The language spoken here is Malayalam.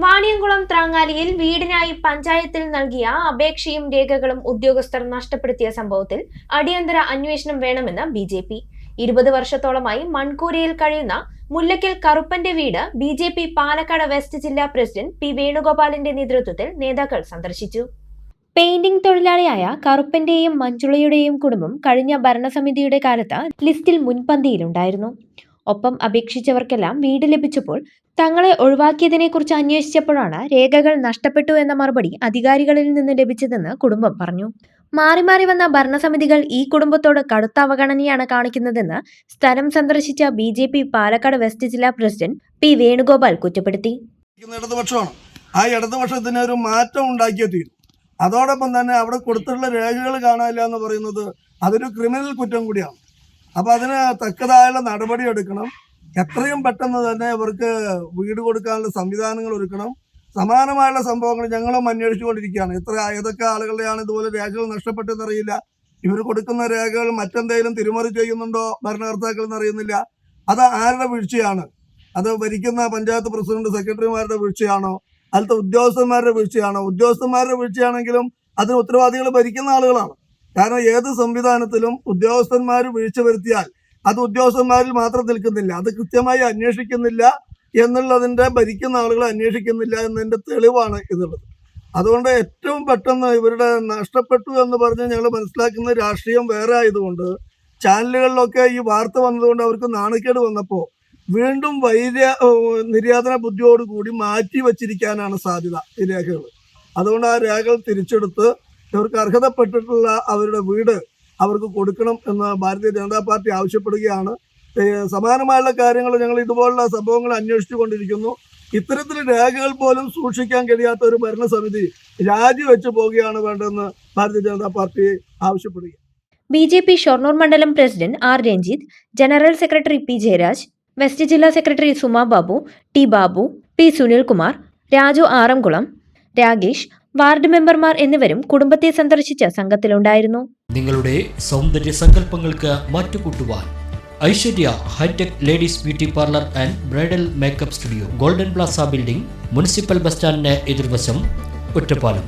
വാണിയംകുളം ത്രാങ്ങാലിയിൽ വീടിനായി പഞ്ചായത്തിൽ നൽകിയ അപേക്ഷയും രേഖകളും ഉദ്യോഗസ്ഥർ നഷ്ടപ്പെടുത്തിയ സംഭവത്തിൽ അടിയന്തര അന്വേഷണം വേണമെന്ന് ബി.ജെ.പി. 20 വർഷത്തോളമായി മൺകൂരയിൽ കഴിയുന്ന മുല്ലയ്ക്കൽ കറുപ്പന്റെ വീട് ബി.ജെ.പി. പാലക്കാട് വെസ്റ്റ് ജില്ലാ പ്രസിഡന്റ് പി. വേണുഗോപാലിന്റെ നേതൃത്വത്തിൽ നേതാക്കൾ സന്ദർശിച്ചു. പെയിന്റിംഗ് തൊഴിലാളിയായ കറുപ്പന്റെയും മഞ്ജുളയുടെയും കുടുംബം കഴിഞ്ഞ ഭരണസമിതിയുടെ കാലത്ത് ലിസ്റ്റിൽ മുൻപന്തിയിലുണ്ടായിരുന്നു. ഒപ്പം അപേക്ഷിച്ചവർക്കെല്ലാം വീട് ലഭിച്ചപ്പോൾ തങ്ങളെ ഒഴിവാക്കിയതിനെക്കുറിച്ച് അന്വേഷിച്ചപ്പോഴാണ് രേഖകൾ നഷ്ടപ്പെട്ടു എന്ന മറുപടി അധികാരികളിൽ നിന്ന് ലഭിച്ചതെന്ന് കുടുംബം പറഞ്ഞു. മാറി മാറി വന്ന ഭരണസമിതികൾ ഈ കുടുംബത്തോട് കടുത്ത അവഗണനയാണ് കാണിക്കുന്നതെന്ന് സ്ഥലം സന്ദർശിച്ച ബി.ജെ.പി. പാലക്കാട് വെസ്റ്റ് ജില്ലാ പ്രസിഡന്റ് പി. വേണുഗോപാൽ കുറ്റപ്പെടുത്തി. ആ ഇടതുപക്ഷത്തിന് ഒരു മാറ്റം ഉണ്ടാക്കിയേ തീരും. അതോടൊപ്പം തന്നെ അവിടെ കൊടുത്തിട്ടുള്ള രേഖകൾ കാണാനില്ല എന്ന് പറയുന്നത് അതൊരു ക്രിമിനൽ കുറ്റം കൂടിയാണ്. അപ്പോൾ അതിന് തക്കതായുള്ള നടപടി എടുക്കണം. എത്രയും പെട്ടെന്ന് തന്നെ ഇവർക്ക് വീട് കൊടുക്കാനുള്ള സംവിധാനങ്ങൾ ഒരുക്കണം. സമാനമായുള്ള സംഭവങ്ങൾ ഞങ്ങളും അന്വേഷിച്ചുകൊണ്ടിരിക്കുകയാണ്. ഏതൊക്കെ ആളുകളുടെയാണ് ഇതുപോലെ രേഖകൾ നഷ്ടപ്പെട്ടെന്നറിയില്ല. ഇവർ കൊടുക്കുന്ന രേഖകൾ മറ്റെന്തെങ്കിലും തിരിമറി ചെയ്യുന്നുണ്ടോ ഭരണകർത്താക്കൾ എന്നറിയുന്നില്ല. അത് ആരുടെ വീഴ്ചയാണ്? അത് ഭരിക്കുന്ന പഞ്ചായത്ത് പ്രസിഡന്റ്, സെക്രട്ടറിമാരുടെ വീഴ്ചയാണോ? അതിലത്തെ ഉദ്യോഗസ്ഥന്മാരുടെ വീഴ്ചയാണോ? ഉദ്യോഗസ്ഥന്മാരുടെ വീഴ്ചയാണെങ്കിലും അതിന് ഉത്തരവാദികൾ ഭരിക്കുന്ന ആളുകളാണ്. കാരണം ഏത് സംവിധാനത്തിലും ഉദ്യോഗസ്ഥന്മാർ വീഴ്ച വരുത്തിയാൽ അത് ഉദ്യോഗസ്ഥന്മാരിൽ മാത്രം നിൽക്കുന്നില്ല, അത് കൃത്യമായി അന്വേഷിക്കുന്നില്ല എന്നുള്ളതിൻ്റെ ഭരിക്കുന്ന ആളുകൾ അന്വേഷിക്കുന്നില്ല എന്നതിൻ്റെ തെളിവാണ് ഇതുള്ളത്. അതുകൊണ്ട് ഏറ്റവും പെട്ടെന്ന് ഇവരുടെ നഷ്ടപ്പെട്ടു എന്ന് പറഞ്ഞ് ഞങ്ങൾ മനസ്സിലാക്കുന്ന രാഷ്ട്രീയം വേറെ ആയതുകൊണ്ട് ചാനലുകളിലൊക്കെ ഈ വാർത്ത വന്നതുകൊണ്ട് അവർക്ക് നാണക്കേട് വന്നപ്പോൾ വീണ്ടും നിര്യാതന ബുദ്ധിയോടുകൂടി മാറ്റി വച്ചിരിക്കാനാണ് സാധ്യത ഈ രേഖകൾ. അതുകൊണ്ട് ആ രേഖകൾ തിരിച്ചെടുത്ത് ഇവർക്ക് അർഹതപ്പെട്ടിട്ടുള്ള അവരുടെ വീട് അവർക്ക് കൊടുക്കണം എന്ന് ഭാരതീയ ജനതാ പാർട്ടി ആവശ്യപ്പെടുകയാണ്. സമാനമായുള്ള കാര്യങ്ങൾ ഞങ്ങൾ ഇതുപോലുള്ള സംഭവങ്ങൾ അന്വേഷിച്ചു കൊണ്ടിരിക്കുന്നു. ഇത്തരത്തിൽ രേഖകൾ പോലും സൂക്ഷിക്കാൻ കഴിയാത്ത ഒരു ഭരണസമിതി രാജിവെച്ചു പോവുകയാണ് വേണ്ടതെന്ന് ഭാരതീയ ജനതാ പാർട്ടി ആവശ്യപ്പെടുക. ബി.ജെ.പി. ഷൊർണൂർ മണ്ഡലം president R. Ranjith, general secretary P. Jayaraj, west ജില്ലാ secretary Suma Babu, T. Babu, P. Sunilkumar, Raju Aramkulam, Ragesh, ward മെമ്പർമാർ എന്നിവരും കുടുംബത്തെ സന്ദർശിച്ച സംഘത്തിലുണ്ടായിരുന്നു. നിങ്ങളുടെ സൗന്ദര്യ സങ്കല്പങ്ങൾക്ക് മാറ്റുകൂട്ടുവാൻ Aishwarya hi-tech ladies beauty parlour and bridal makeup studio, golden plaza building, municipal bus സ്റ്റാൻഡിന് എതിർവശം, ഒറ്റപ്പാലം.